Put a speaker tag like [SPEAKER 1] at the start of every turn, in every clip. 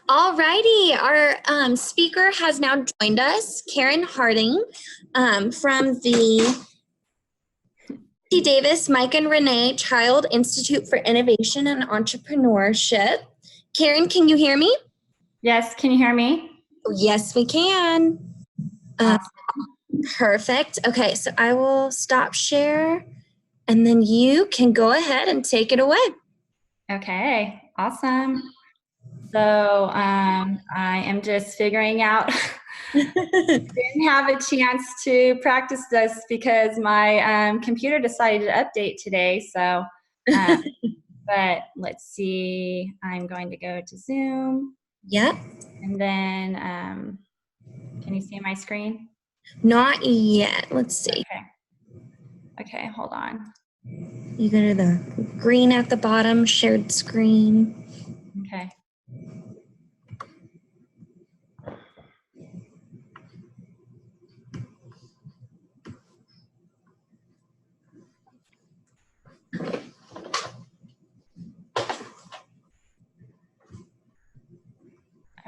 [SPEAKER 1] Alrighty, our speaker has now joined us, Karen Harding, from the UC Davis Mike and Renee Child Institute for Innovation and Entrepreneurship. Karen, can you hear me?
[SPEAKER 2] Yes, can you hear me?
[SPEAKER 1] Yes, we can.
[SPEAKER 2] Awesome.
[SPEAKER 1] Perfect. Okay, so I will stop share, and then you can go ahead and take it away.
[SPEAKER 2] Okay, awesome. So I am just figuring out. Didn't have a chance to practice this because my computer decided to update today. So, but let's see. I'm going to go to Zoom.
[SPEAKER 1] Yep.
[SPEAKER 2] And then, can you see my screen?
[SPEAKER 1] Not yet. Let's see.
[SPEAKER 2] Okay, hold on.
[SPEAKER 1] You go to the green at the bottom, shared screen.
[SPEAKER 2] Okay.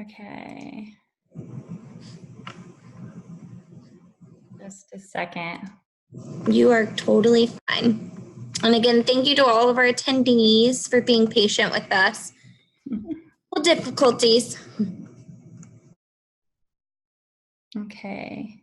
[SPEAKER 2] Okay. Just a second.
[SPEAKER 1] You are totally fine. And again, thank you to all of our attendees for being patient with us. Well, difficulties.
[SPEAKER 2] Okay.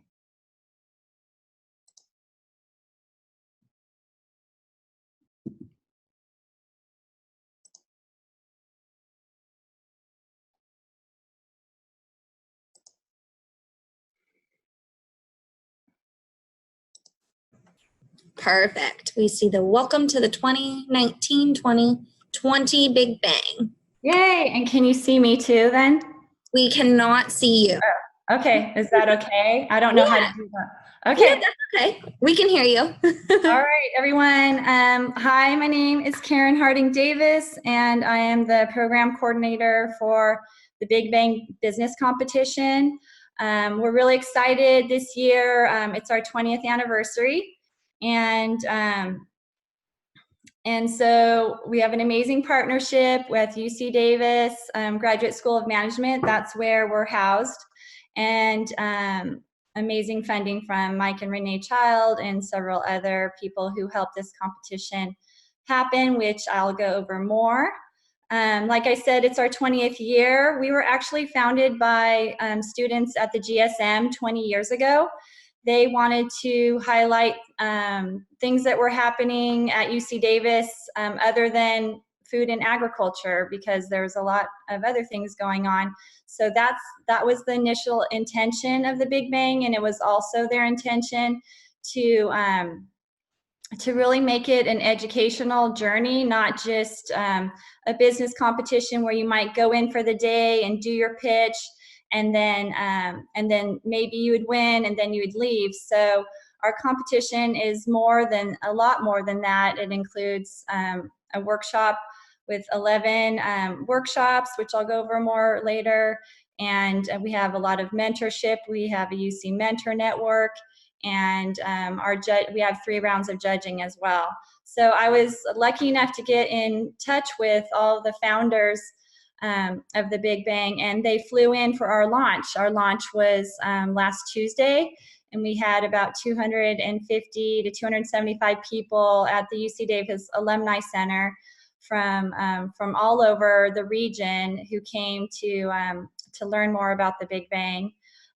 [SPEAKER 1] Perfect. We see the welcome to the 2019-2020 Big Bang.
[SPEAKER 2] Yay, and can you see me too then?
[SPEAKER 1] We cannot see you.
[SPEAKER 2] Oh, okay, is that okay? I don't know how to do that. Okay.
[SPEAKER 1] Yeah, that's okay. We can hear you.
[SPEAKER 2] All right, everyone. Hi, my name is Karen Harding Davis, and I am the program coordinator for the Big Bang Business Competition. We're really excited this year. It's our 20th anniversary, and so we have an amazing partnership with UC Davis Graduate School of Management. That's where we're housed. And amazing funding from Mike and Renee Child and several other people who helped this competition happen, which I'll go over more. Like I said, it's our 20th year. We were actually founded by students at the GSM 20 years ago. They wanted to highlight things that were happening at UC Davis other than food and agriculture, because there's a lot of other things going on. So that was the initial intention of the Big Bang, and it was also their intention to really make it an educational journey, not just a business competition where you might go in for the day and do your pitch, and then maybe you would win and then you would leave. So our competition is a lot more than that. It includes a workshop with 11 workshops, which I'll go over more later. And we have a lot of mentorship. We have a UC mentor network, and we have 3 rounds of judging as well. So I was lucky enough to get in touch with all the founders of the Big Bang, and they flew in for our launch. Our launch was last Tuesday, and we had about 250 to 275 people at the UC Davis Alumni Center from all over the region who came to learn more about the Big Bang.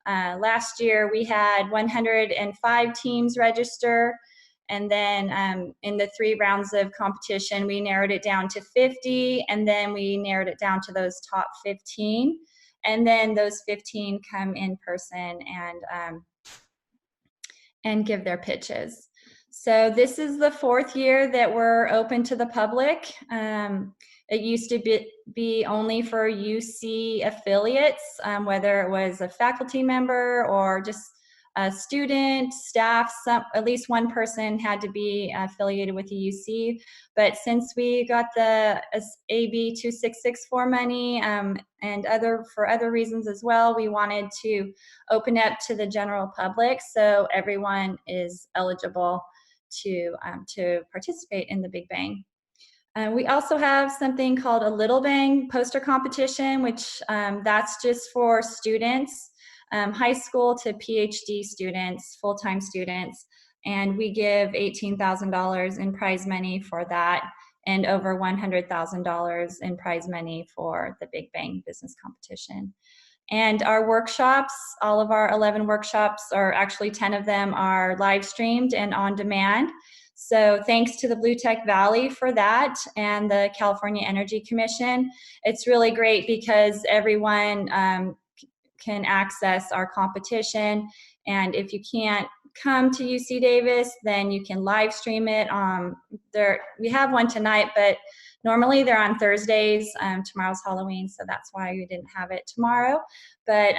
[SPEAKER 2] Last year we had 105 teams register, and then in the 3 rounds of competition we narrowed it down to 50, and then we narrowed it down to those top 15, and then those 15 come in person and give their pitches. So this is the 4th year that we're open to the public. It used to be only for UC affiliates, whether it was a faculty member or just a student, staff. At least one person had to be affiliated with the UC. But since we got the AB 2664 money and for other reasons as well, we wanted to open up to the general public so everyone is eligible to participate in the Big Bang. We also have something called a Little Bang poster competition, which that's just for students, high school to PhD students, full-time students, and we give $18,000 in prize money for that and over $100,000 in prize money for the Big Bang business competition. And our workshops, all of our 11 workshops, or actually 10 of them, are live streamed and on demand. So thanks to the Blue Tech Valley for that and the California Energy Commission. It's really great because everyone can access our competition. And if you can't come to UC Davis, then you can live stream it. We have one tonight, but normally they're on Thursdays. Tomorrow's Halloween, so that's why we didn't have it tomorrow. But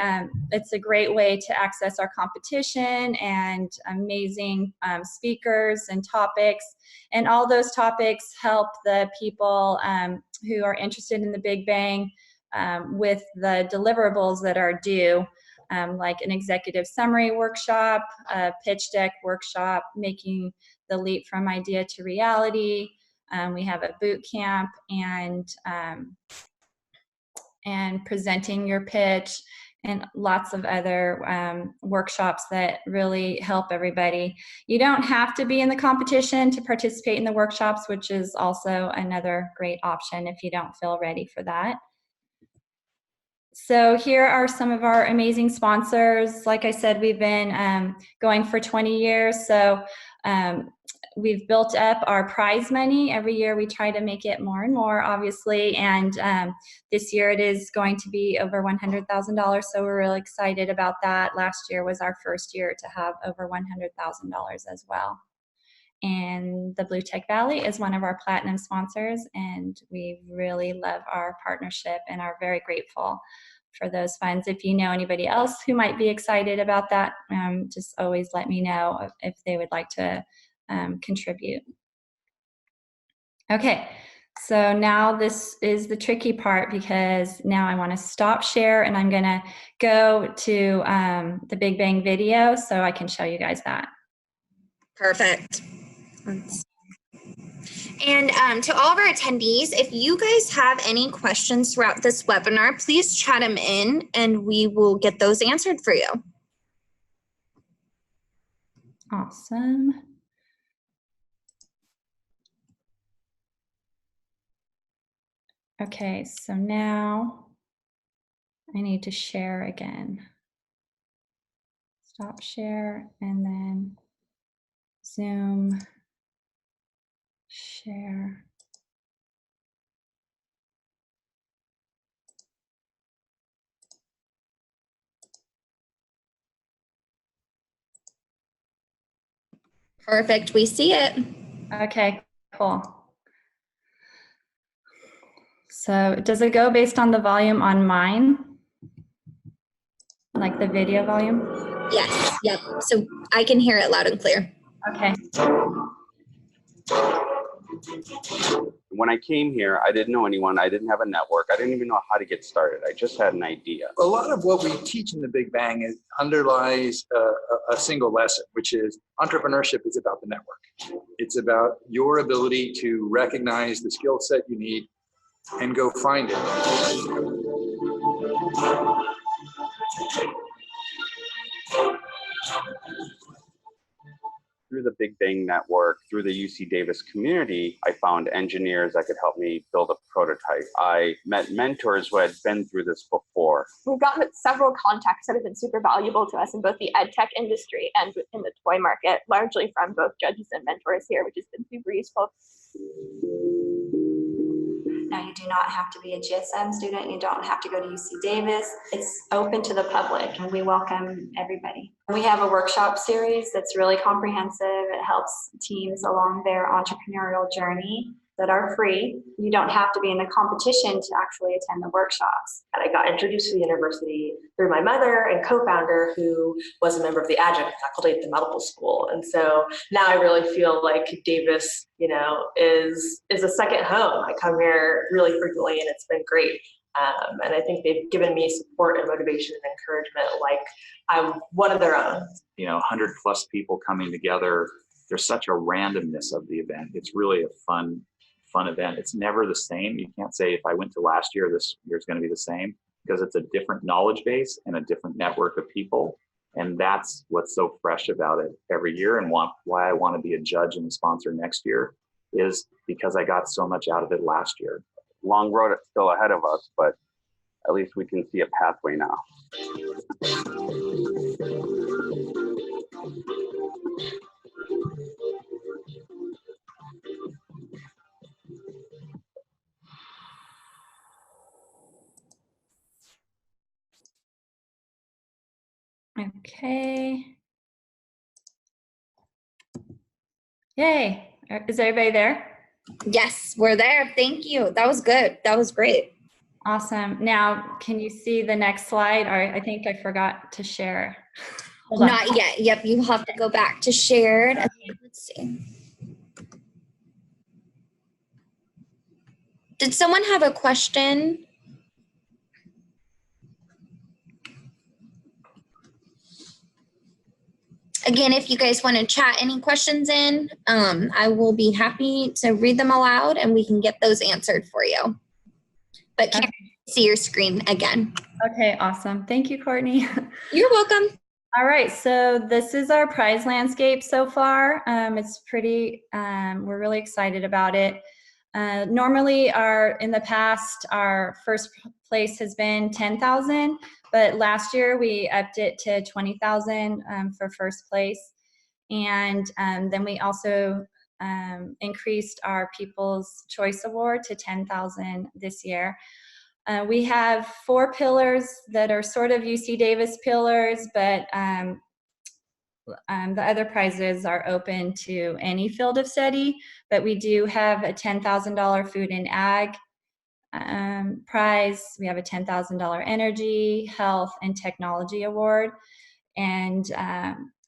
[SPEAKER 2] it's a great way to access our competition and amazing speakers and topics. And all those topics help the people who are interested in the Big Bang with the deliverables that are due. Like an executive summary workshop, a pitch deck workshop, making the leap from idea to reality. We have a boot camp and presenting your pitch, and lots of other workshops that really help everybody. You don't have to be in the competition to participate in the workshops, which is also another great option if you don't feel ready for that. So here are some of our amazing sponsors. Like I said, we've been going for 20 years. So we've built up our prize money. Every year we try to make it more and more, obviously. And this year it is going to be over $100,000. So we're really excited about that. Last year was our first year to have over $100,000 as well. And the Blue Tech Valley is one of our platinum sponsors, and we really love our partnership and are very grateful for those funds. If you know anybody else who might be excited about that, just always let me know if they would like to contribute. Okay, so now this is the tricky part, because now I want to stop share and I'm going to go to the Big Bang video so I can show you guys that.
[SPEAKER 1] Perfect. And to all of our attendees, if you guys have any questions throughout this webinar, please chat them in and we will get those answered for you.
[SPEAKER 2] Awesome. Okay, so now I need to share again. Stop share and then Zoom, share.
[SPEAKER 1] Perfect, we see it.
[SPEAKER 2] Okay, cool. So does it go based on the volume on mine? Like the video volume?
[SPEAKER 1] Yes, yep. So I can hear it loud and clear.
[SPEAKER 2] Okay.
[SPEAKER 3] When I came here, I didn't know anyone. I didn't have a network. I didn't even know how to get started. I just had an idea.
[SPEAKER 4] A lot of what we teach in the Big Bang underlies a single lesson, which is entrepreneurship is about the network. It's about your ability to recognize the skill set you need and go find it.
[SPEAKER 3] Through the Big Bang Network, through the UC Davis community, I found engineers that could help me build a prototype. I met mentors who had been through this before.
[SPEAKER 5] We've gotten several contacts that have been super valuable to us in both the ed tech industry and in the toy market, largely from both judges and mentors here, which has been super useful.
[SPEAKER 6] Now, you do not have to be a GSM student. You don't have to go to UC Davis. It's open to the public, and we welcome everybody. We have a workshop series that's really comprehensive. It helps teams along their entrepreneurial journey that are free. You don't have to be in the competition to actually attend the workshops.
[SPEAKER 7] I got introduced to the university through my mother and co-founder, who was a member of the adjunct faculty at the medical school. And so now I really feel like Davis, is a second home. I come here really frequently and it's been great. And I think they've given me support and motivation and encouragement like I'm one of their own.
[SPEAKER 8] 100+ people coming together. There's such a randomness of the event. It's really a fun fun event. It's never the same. You can't say if I went to last year, this year's going to be the same, because it's a different knowledge base and a different network of people. And that's what's so fresh about it every year, and why I want to be a judge and a sponsor next year, is because I got so much out of it last year.
[SPEAKER 3] Long road still ahead of us, but at least we can see a pathway now.
[SPEAKER 2] Okay. Yay. Is everybody there?
[SPEAKER 1] Yes, we're there. Thank you. That was good. That was great.
[SPEAKER 2] Awesome. Now, can you see the next slide? Or I think I forgot to share. Hold on.
[SPEAKER 1] Not yet. Yep, you have to go back to shared. Let's see. Did someone have a question? Again, if you guys want to chat any questions in, I will be happy to read them aloud and we can get those answered for you. But can you see your screen again?
[SPEAKER 2] Okay, awesome. Thank you, Courtney.
[SPEAKER 1] You're welcome.
[SPEAKER 2] All right, so this is our prize landscape so far. It's pretty, we're really excited about it. Normally, in the past, our first place has been $10,000, but last year we upped it to $20,000 for first place, and then we also increased our People's Choice Award to $10,000 this year. We have 4 pillars that are sort of UC Davis pillars, but the other prizes are open to any field of study, but we do have a $10,000 food and ag prize. We have a $10,000 energy, health, and technology award. And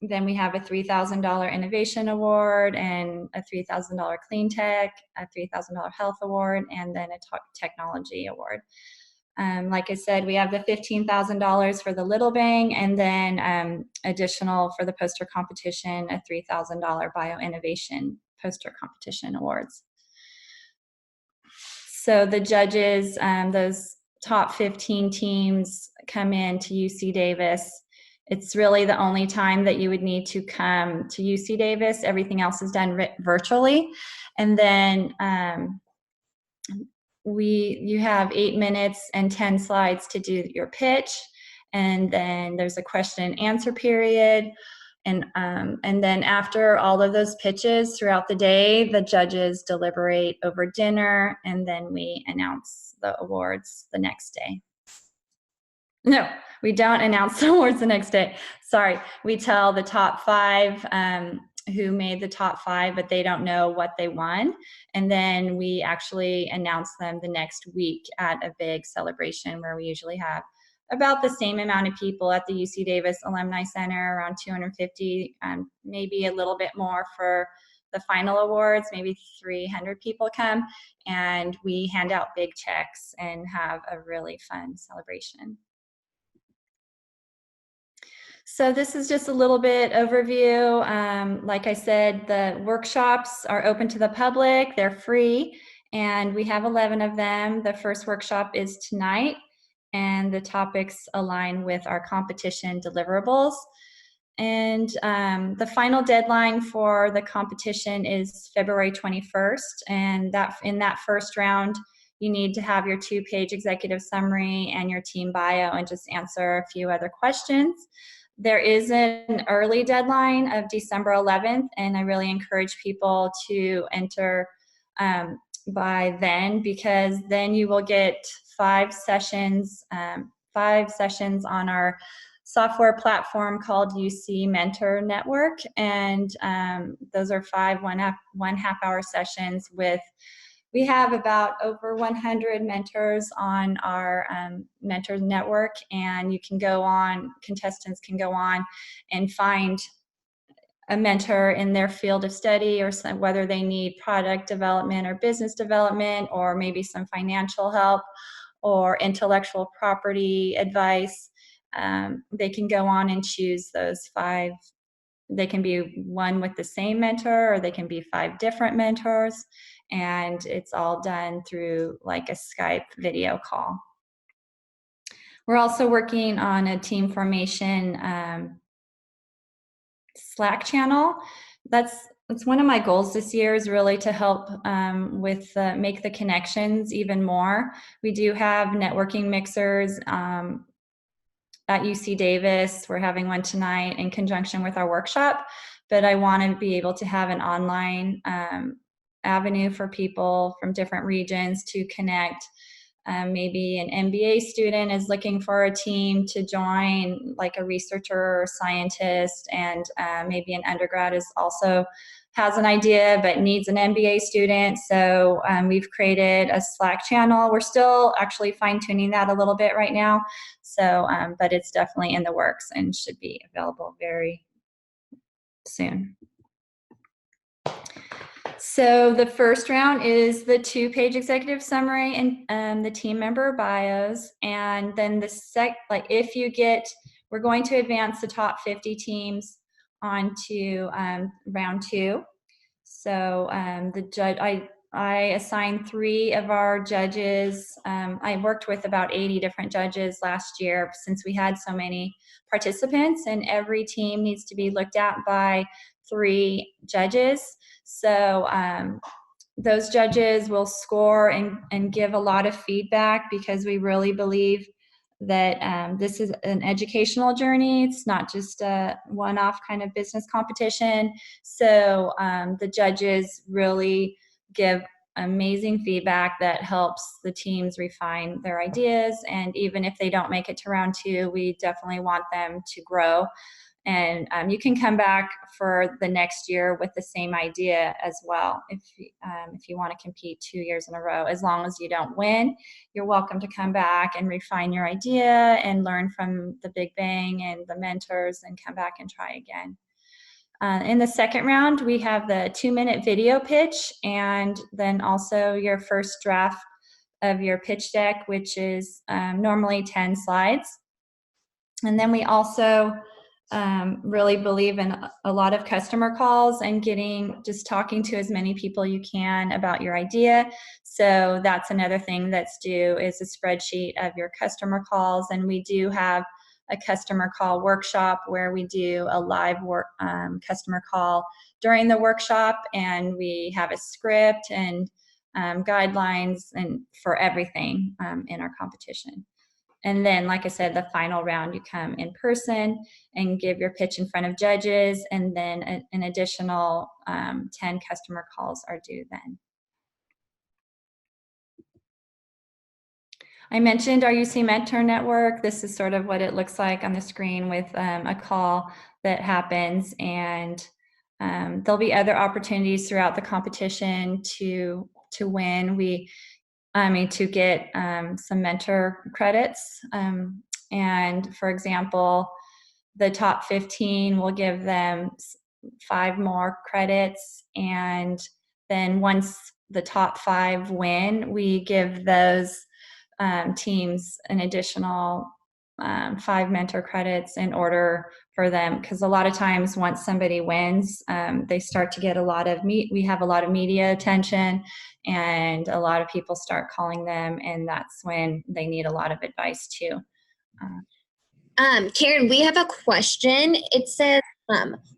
[SPEAKER 2] then we have a $3,000 innovation award and a $3,000 clean tech, a $3,000 health award, and then a technology award. Like I said, we have the $15,000 for the Little Bang, and then additional for the poster competition, a $3,000 bio-innovation poster competition awards. So the judges, those top 15 teams come in to UC Davis. It's really the only time that you would need to come to UC Davis. Everything else is done virtually. And then you have 8 minutes and 10 slides to do your pitch, and then there's a question and answer period, and then after all of those pitches throughout the day, the judges deliberate over dinner, and then we announce the awards the next day. No, we don't announce the awards the next day. Sorry, we tell the top 5 who made the top 5, but they don't know what they won. And then we actually announce them the next week at a big celebration where we usually have about the same amount of people at the UC Davis Alumni Center, around 250, maybe a little bit more for the final awards, maybe 300 people come, and we hand out big checks and have a really fun celebration. So this is just a little bit overview. Like I said, the workshops are open to the public. They're free, and we have 11 of them. The first workshop is tonight, and the topics align with our competition deliverables. And the final deadline for the competition is February 21st, and in that first round, you need to have your 2-page executive summary and your team bio and just answer a few other questions. There is an early deadline of December 11th, and I really encourage people to enter by then, because then you will get 5 sessions on our software platform called UC Mentor Network, and those are 5 one-half-hour sessions with. We have about over 100 mentors on our mentor network, and contestants can go on and find a mentor in their field of study, or whether they need product development or business development, or maybe some financial help or intellectual property advice. They can go on and choose those 5. They can be one with the same mentor, or they can be 5 different mentors. and it's all done through like a Skype video call. We're also working on a team formation Slack channel. That's one of my goals this year, is really to help with make the connections even more. We do have networking mixers at UC Davis. We're having one tonight in conjunction with our workshop, but I want to be able to have an online avenue for people from different regions to connect. Maybe an MBA student is looking for a team to join, like a researcher or scientist, and maybe an undergrad is also has an idea but needs an MBA student. So we've created a Slack channel. We're still actually fine-tuning that a little bit right now. So, but it's definitely in the works and should be available very soon. So the first round is the 2-page executive summary and the team member bios. And then the if you get, we're going to advance the top 50 teams onto round 2. So the judge, I assigned 3 of our judges. I worked with about 80 different judges last year since we had so many participants, and every team needs to be looked at by 3 judges. So those judges will score and give a lot of feedback, because we really believe that this is an educational journey. It's not just a one-off kind of business competition. So the judges really give amazing feedback that helps the teams refine their ideas. And even if they don't make it to round 2, we definitely want them to grow. And you can come back for the next year with the same idea as well. If you want to compete 2 years in a row, as long as you don't win, you're welcome to come back and refine your idea and learn from the Big Bang and the mentors, and come back and try again. In the second round, we have the 2-minute video pitch, and then also your first draft of your pitch deck, which is normally 10 slides. And then we also really believe in a lot of customer calls and just talking to as many people you can about your idea. So that's another thing that's due, is a spreadsheet of your customer calls. And we do have a customer call workshop where we do a live customer call during the workshop, and we have a script and guidelines and for everything in our competition. And then, like I said, the final round, you come in person and give your pitch in front of judges, and then an additional 10 customer calls are due then. I mentioned our UC Mentor Network. This is sort of what it looks like on the screen, with a call that happens, and there'll be other opportunities throughout the competition to win. To get some mentor credits. And for example, the top 15 will give them 5 more credits. And then once the top 5 win, we give those teams an additional 5 mentor credits in order for them, because a lot of times once somebody wins, they start to get a lot of we have a lot of media attention, and a lot of people start calling them, and that's when they need a lot of advice too.
[SPEAKER 1] Karen, we have a question. It says,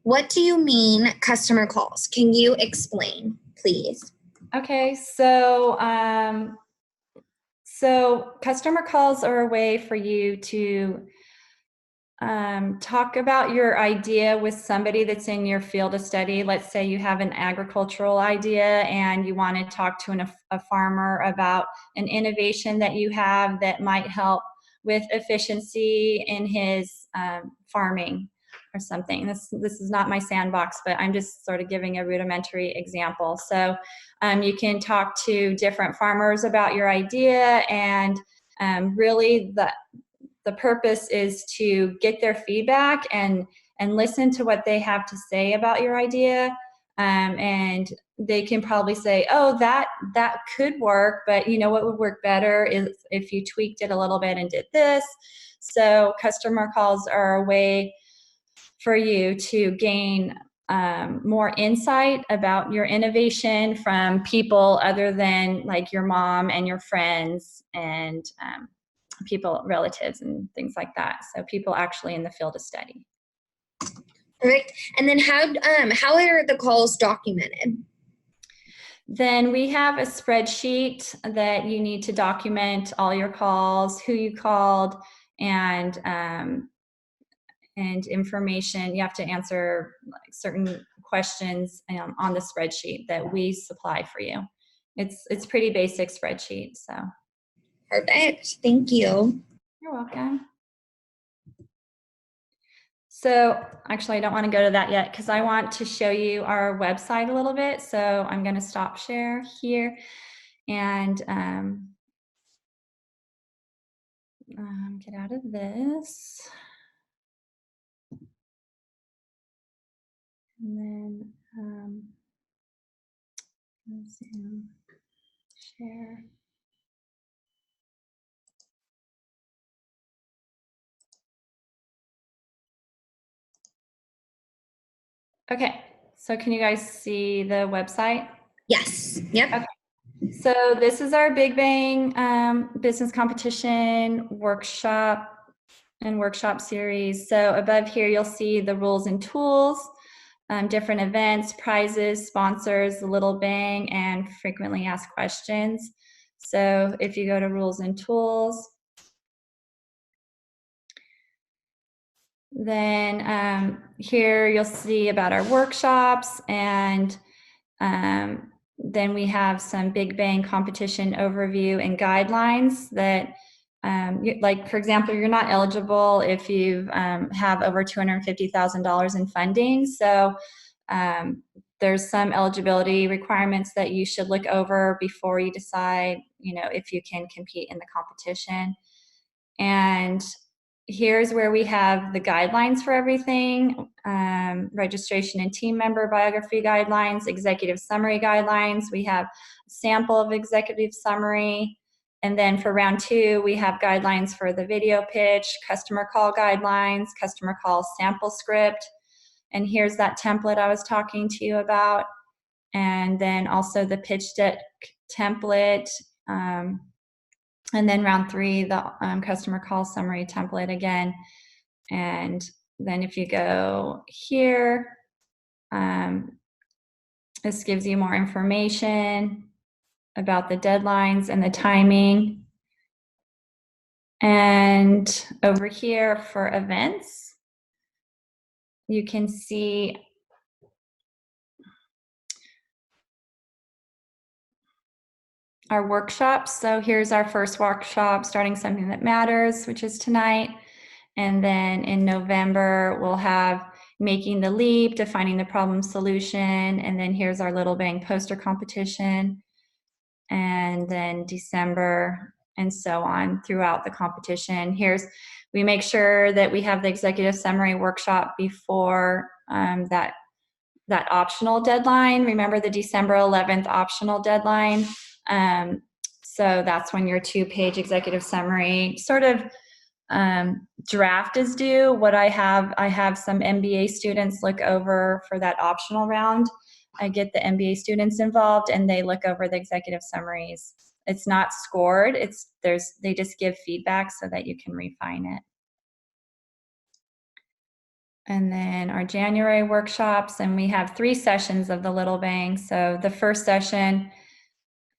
[SPEAKER 1] what do you mean customer calls? Can you explain, please?
[SPEAKER 2] Okay, so customer calls are a way for you to talk about your idea with somebody that's in your field of study. Let's say you have an agricultural idea and you want to talk to a farmer about an innovation that you have that might help with efficiency in his farming or something. This is not my sandbox, but I'm just sort of giving a rudimentary example. So you can talk to different farmers about your idea, and really the purpose is to get their feedback and listen to what they have to say about your idea. And they can probably say, oh, that could work, but you know what would work better is if you tweaked it a little bit and did this. So customer calls are a way for you to gain more insight about your innovation from people other than like your mom and your friends and people, relatives and things like that. So people actually in the field of study.
[SPEAKER 1] Perfect. And then how are the calls documented?
[SPEAKER 2] Then we have a spreadsheet that you need to document all your calls, who you called, and information. You have to answer like certain questions on the spreadsheet that we supply for you. It's pretty basic spreadsheet. So
[SPEAKER 1] Perfect. Thank you.
[SPEAKER 2] you're welcome. So actually, I don't want to go to that yet because I want to show you our website a little bit. So I'm going to stop share here and get out of this. And then Zoom share. Okay, so can you guys see the website?
[SPEAKER 1] Yes. Yep.
[SPEAKER 2] Okay. So this is our Big Bang business competition workshop and workshop series. So above here, you'll see the rules and tools, different events, prizes, sponsors, the little bang, and frequently asked questions. So if you go to rules and tools, then here you'll see about our workshops, and then we have some Big Bang competition overview and guidelines that, like for example, you're not eligible if you have over $250,000 in funding. So there's some eligibility requirements that you should look over before you decide, if you can compete in the competition. And here's where we have the guidelines for everything, registration and team member biography guidelines, executive summary guidelines. We have a sample of executive summary. And then for round 2, we have guidelines for the video pitch, customer call guidelines, customer call sample script. And here's that template I was talking to you about. And then also the pitch deck template. And then round 3, the customer call summary template again. And then if you go here, this gives you more information about the deadlines and the timing. And over here for events, you can see our workshops. So here's our first workshop, Starting Something That Matters, which is tonight. And then in November, we'll have Making the Leap, Defining the Problem Solution. And then here's our Little Bang poster competition. And then December, and so on throughout the competition. We make sure that we have the executive summary workshop before that optional deadline. Remember the December 11th optional deadline. So that's when your 2-page executive summary sort of draft is due. What I have some MBA students look over for that optional round. I get the MBA students involved and they look over the executive summaries. It's not scored. They just give feedback so that you can refine it. And then our January workshops, and we have 3 sessions of the Little Bang. So the first session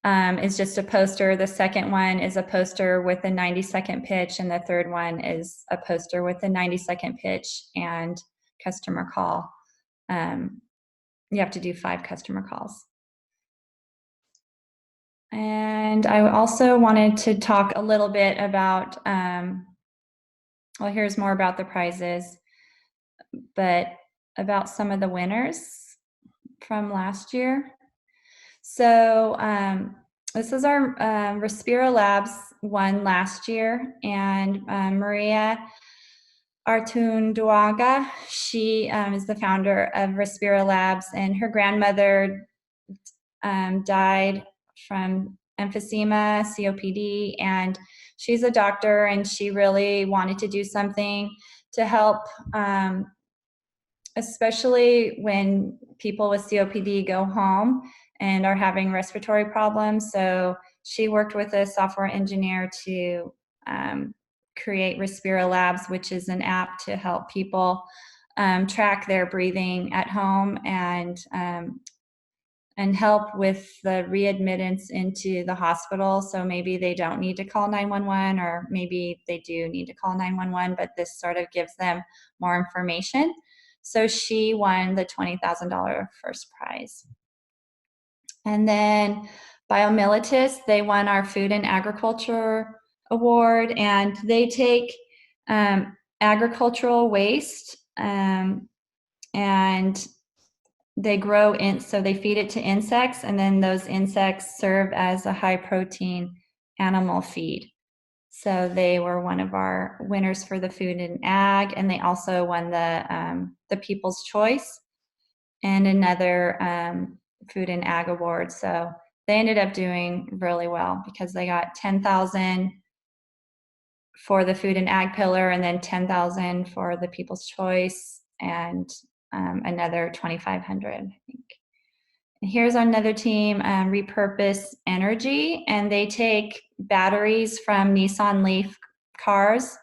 [SPEAKER 2] is just a poster. The second one is a poster with a 90-second pitch. And the third one is a poster with a 90-second pitch and customer call. You have to do 5 customer calls. And I also wanted to talk a little bit about, well, here's more about the prizes, but about some of the winners from last year. So this is our Respira Labs won last year, and Maria Artunduaga, she is the founder of Respira Labs, and her grandmother died from emphysema, COPD, and she's a doctor, and she really wanted to do something to help especially when people with COPD go home and are having respiratory problems. So she worked with a software engineer to create Respira Labs, which is an app to help people track their breathing at home and help with the readmittance into the hospital. So maybe they don't need to call 911, or maybe they do need to call 911, but this sort of gives them more information. So she won the $20,000 first prize. And then Biomilitis, they won our Food and Agriculture Award, and they take agricultural waste and they grow in, so they feed it to insects, and then those insects serve as a high protein animal feed. So they were one of our winners for the Food and Ag, and they also won the People's Choice and another Food and Ag award. So they ended up doing really well because they got $10,000 for the Food and Ag pillar, and then $10,000 for the People's Choice, and another $2,500, I think. Here's another team, Repurpose Energy, and they take batteries from Nissan Leaf cars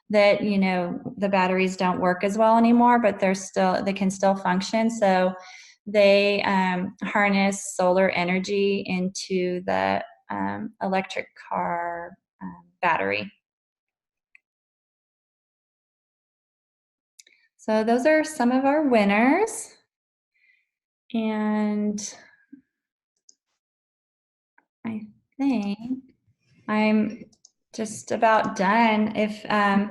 [SPEAKER 2] that, you know, the batteries don't work as well anymore, but they can still function. So they harness solar energy into the electric car battery. So those are some of our winners. And I think I'm just about done. If I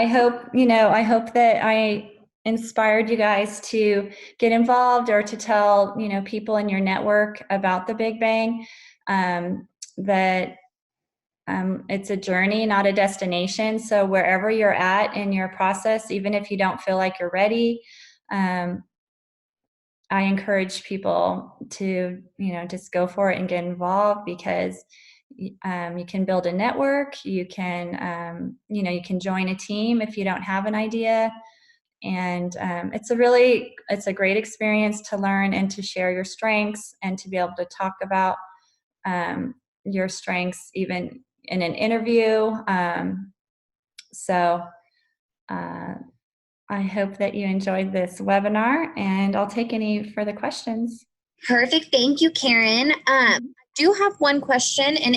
[SPEAKER 2] hope that I inspired you guys to get involved, or to tell, you know, people in your network about the Big Bang, that it's a journey, not a destination. So wherever you're at in your process, even if you don't feel like you're ready, I encourage people to, you know, just go for it and get involved, because you can build a network. You can, you know, you can join a team if you don't have an idea. And it's a great experience to learn and to share your strengths, and to be able to talk about your strengths even in an interview. So I hope that you enjoyed this webinar, and I'll take any further questions.
[SPEAKER 1] Perfect. Thank you, Karen. I do have one question, and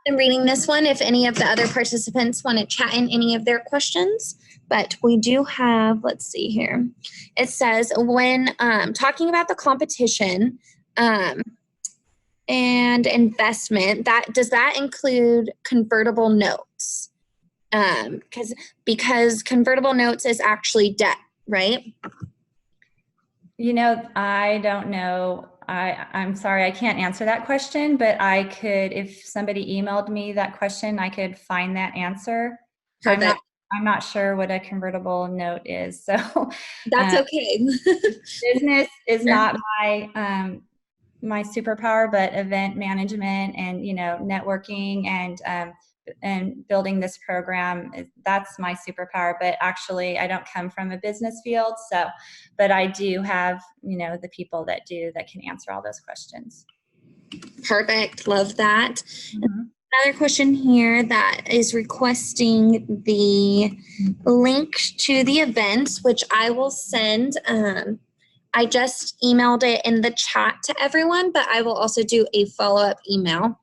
[SPEAKER 1] I'm reading this one if any of the other participants want to chat in any of their questions. But we do have, let's see here. It says, when talking about the competition and investment, does that include convertible notes? Because convertible notes is actually debt, right?
[SPEAKER 2] You know, I don't know. I'm sorry, I can't answer that question, but I could, if somebody emailed me that question, I could find that answer.
[SPEAKER 1] Perfect.
[SPEAKER 2] I'm not sure what a convertible note is, so
[SPEAKER 1] that's okay.
[SPEAKER 2] Business is not my my superpower, but event management and, you know, networking and building this program, that's my superpower. But actually, I don't come from a business field, so, but I do have, you know, the people that can answer all those questions.
[SPEAKER 1] Perfect. Love that. Another question here that is requesting the link to the events, which I will send. I just emailed it in the chat to everyone, but I will also do a follow-up email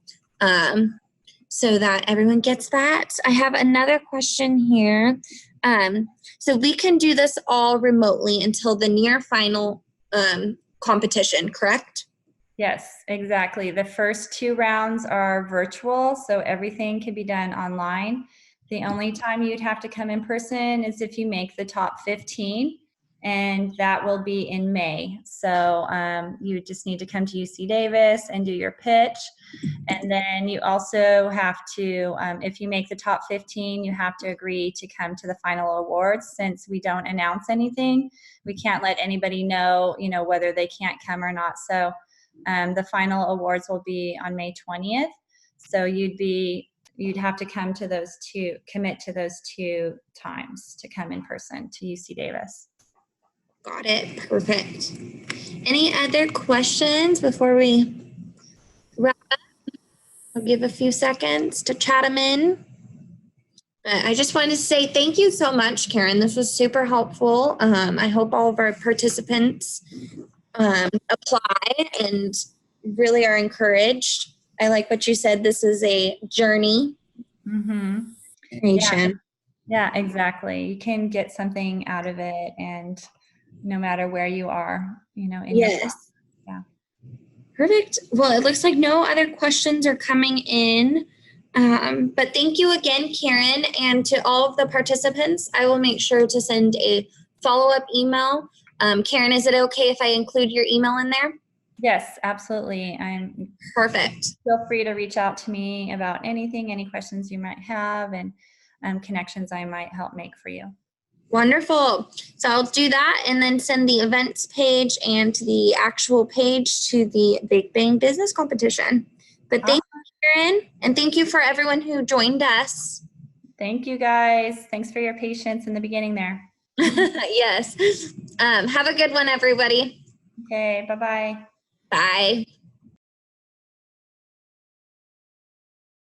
[SPEAKER 1] so that everyone gets that. I have another question here. So we can do this all remotely until the near final competition, correct?
[SPEAKER 2] Yes, exactly. The first 2 rounds are virtual, so everything can be done online. The only time you'd have to come in person is if you make the top 15, and that will be in May. So you just need to come to UC Davis and do your pitch. And then you also have to, if you make the top 15, you have to agree to come to the final awards. Since we don't announce anything, we can't let anybody know, you know, whether they can't come or not. So the final awards will be on May 20th. So you'd have to come to those 2, commit to those 2 times to come in person to UC Davis.
[SPEAKER 1] Got it. Perfect. Any other questions before we wrap up? I'll give a few seconds to chat them in. But I just wanted to say thank you so much, Karen. This was super helpful. I hope all of our participants apply and really are encouraged. I like what you said. This is a journey.
[SPEAKER 2] Yeah, exactly. You can get something out of it, and no matter where you are, in your process. Yeah.
[SPEAKER 1] Perfect. Well, it looks like no other questions are coming in. But thank you again, Karen, and to all of the participants. I will make sure to send a follow-up email. Karen, is it okay if I include your email in there?
[SPEAKER 2] Yes, absolutely. I'm
[SPEAKER 1] perfect.
[SPEAKER 2] Feel free to reach out to me about anything, any questions you might have, and connections I might help make for you.
[SPEAKER 1] Wonderful. So I'll do that and then send the events page and the actual page to the Big Bang Business Competition. But thank you, Karen, and thank you for everyone who joined us.
[SPEAKER 2] Thank you, guys. Thanks for your patience in the beginning there.
[SPEAKER 1] Yes. Have a good one, everybody.
[SPEAKER 2] Okay, bye-bye.
[SPEAKER 1] Bye.